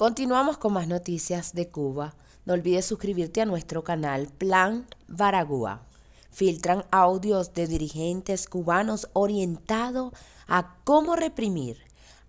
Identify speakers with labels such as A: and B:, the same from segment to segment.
A: Continuamos con más noticias de Cuba. No olvides suscribirte a nuestro canal Plan Baragúa. Filtran audios de dirigentes cubanos orientados a cómo reprimir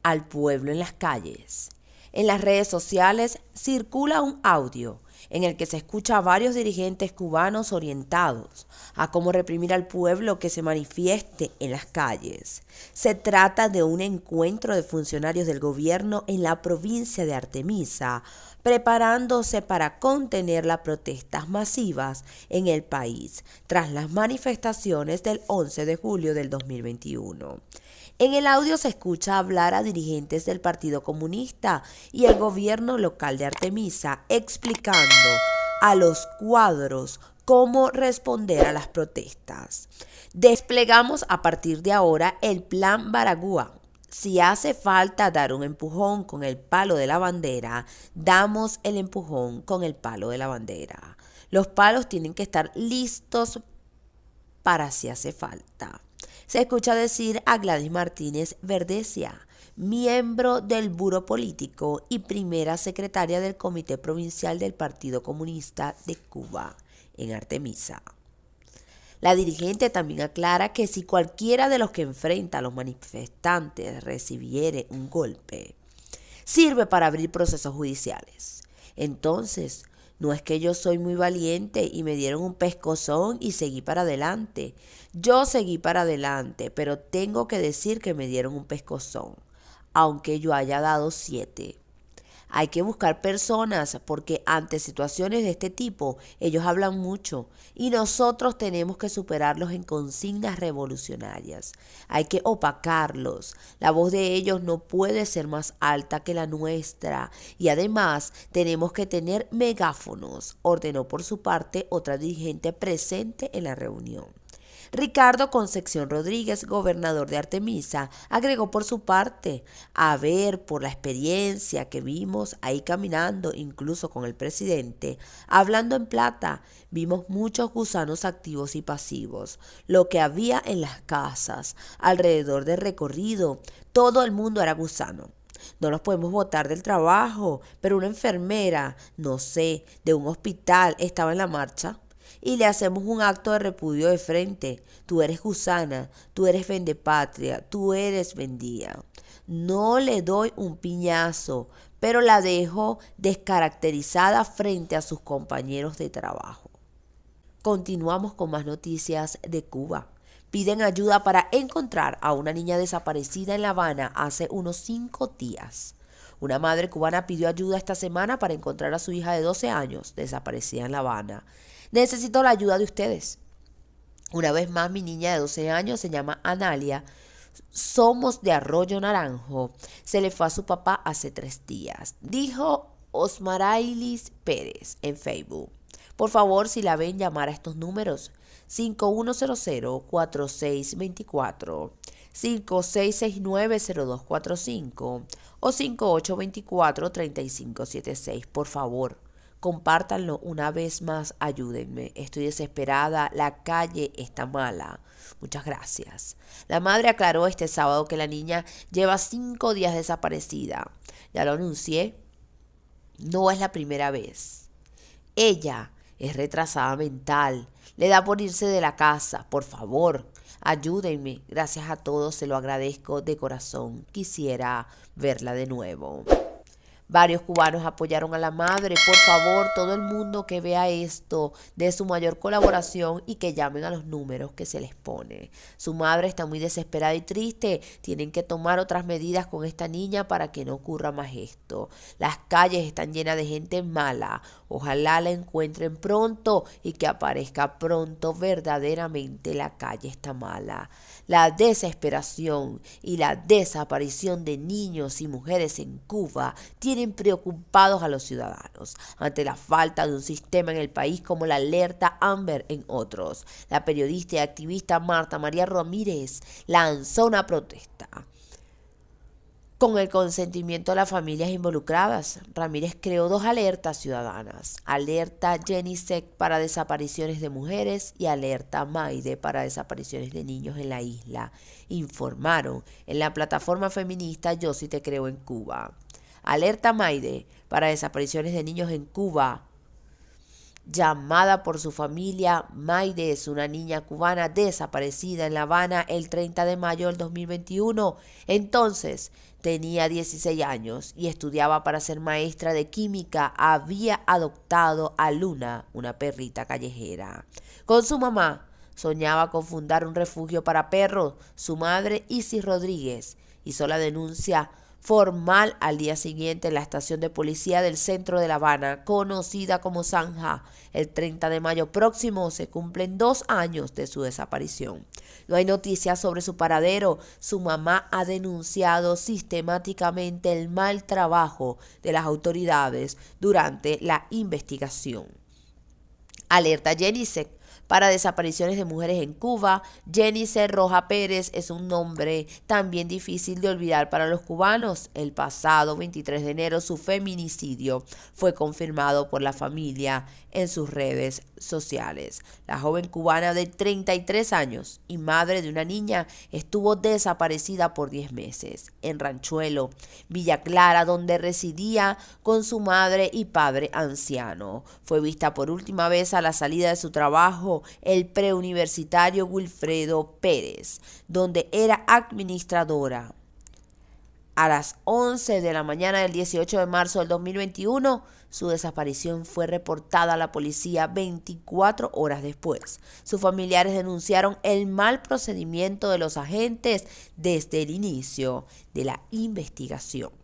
A: al pueblo en las calles. En las redes sociales circula un audio en el que se escucha a varios dirigentes cubanos orientados a cómo reprimir al pueblo que se manifieste en las calles. Se trata de un encuentro de funcionarios del gobierno en la provincia de Artemisa, preparándose para contener las protestas masivas en el país tras las manifestaciones del 11 de julio del 2021. En el audio se escucha hablar a dirigentes del Partido Comunista y el gobierno local de Artemisa explicando a los cuadros cómo responder a las protestas. Desplegamos a partir de ahora el Plan Baragúa. Si hace falta dar un empujón con el palo de la bandera, damos el empujón con el palo de la bandera. Los palos tienen que estar listos para si hace falta. Se escucha decir a Gladys Martínez Verdesia, miembro del Buró Político y primera secretaria del Comité Provincial del Partido Comunista de Cuba, en Artemisa. La dirigente también aclara que si cualquiera de los que enfrenta a los manifestantes recibiere un golpe, sirve para abrir procesos judiciales. Entonces, no es que yo soy muy valiente y me dieron un pescozón y seguí para adelante. Yo seguí para adelante, pero tengo que decir que me dieron un pescozón, aunque yo haya dado 7. Hay que buscar personas porque ante situaciones de este tipo ellos hablan mucho y nosotros tenemos que superarlos en consignas revolucionarias. Hay que opacarlos. La voz de ellos no puede ser más alta que la nuestra y además tenemos que tener megáfonos, ordenó por su parte otra dirigente presente en la reunión. Ricardo Concepción Rodríguez, gobernador de Artemisa, agregó por su parte, a ver, por la experiencia que vimos ahí caminando, incluso con el presidente, hablando en plata, vimos muchos gusanos activos y pasivos, lo que había en las casas, alrededor del recorrido, todo el mundo era gusano. No los podemos botar del trabajo, pero una enfermera, no sé, de un hospital estaba en la marcha. Y le hacemos un acto de repudio de frente. Tú eres gusana, tú eres vendepatria, tú eres vendía. No le doy un piñazo, pero la dejo descaracterizada frente a sus compañeros de trabajo. Continuamos con más noticias de Cuba. Piden ayuda para encontrar a una niña desaparecida en La Habana hace unos 5 días. Una madre cubana pidió ayuda esta semana para encontrar a su hija de 12 años desaparecida en La Habana. Necesito la ayuda de ustedes. Una vez más, mi niña de 12 años se llama Analia. Somos de Arroyo Naranjo. Se le fue a su papá hace 3 días, dijo Osmarailis Pérez en Facebook. Por favor, si la ven, llamar a estos números: 5100-4624, 5669-0245 o 5824-3576. Por favor, compártanlo una vez más, ayúdenme. Estoy desesperada, la calle está mala. Muchas gracias. La madre aclaró este sábado que la niña lleva 5 días desaparecida. Ya lo anuncié, no es la primera vez. Ella es retrasada mental, le da por irse de la casa. Por favor, ayúdenme. Gracias a todos, se lo agradezco de corazón. Quisiera verla de nuevo. Varios cubanos apoyaron a la madre. Por favor, todo el mundo que vea esto, dé su mayor colaboración y que llamen a los números que se les pone. Su madre está muy desesperada y triste. Tienen que tomar otras medidas con esta niña para que no ocurra más esto. Las calles están llenas de gente mala. Ojalá la encuentren pronto y que aparezca pronto. Verdaderamente la calle está mala. La desesperación y la desaparición de niños y mujeres en Cuba tienen preocupados a los ciudadanos ante la falta de un sistema en el país como la alerta Amber en otros. La periodista y activista Marta María Ramírez lanzó una protesta con el consentimiento de las familias involucradas. Ramírez creó 2 alertas ciudadanas: alerta Genisec para desapariciones de mujeres y alerta Maide para desapariciones de niños en la isla, informaron en la plataforma feminista Yo Sí Te Creo en Cuba. Alerta Maide para desapariciones de niños en Cuba. Llamada por su familia, Maydes, una niña cubana desaparecida en La Habana el 30 de mayo del 2021. Entonces tenía 16 años y estudiaba para ser maestra de química. Había adoptado a Luna, una perrita callejera. Con su mamá soñaba con fundar un refugio para perros. Su madre, Isis Rodríguez, hizo la denuncia formal al día siguiente en la estación de policía del centro de La Habana, conocida como Zanja. El 30 de mayo próximo se cumplen 2 años de su desaparición. No hay noticias sobre su paradero. Su mamá ha denunciado sistemáticamente el mal trabajo de las autoridades durante la investigación. Alerta Yenisek. Para desapariciones de mujeres en Cuba, Yenisek Roja Pérez es un nombre también difícil de olvidar para los cubanos. El pasado 23 de enero su feminicidio fue confirmado por la familia en sus redes sociales. La joven cubana de 33 años y madre de una niña estuvo desaparecida por 10 meses en Ranchuelo, Villa Clara, donde residía con su madre y padre anciano. Fue vista por última vez a la salida de su trabajo, el preuniversitario Wilfredo Pérez, donde era administradora. A las 11 de la mañana del 18 de marzo del 2021, su desaparición fue reportada a la policía 24 horas después. Sus familiares denunciaron el mal procedimiento de los agentes desde el inicio de la investigación.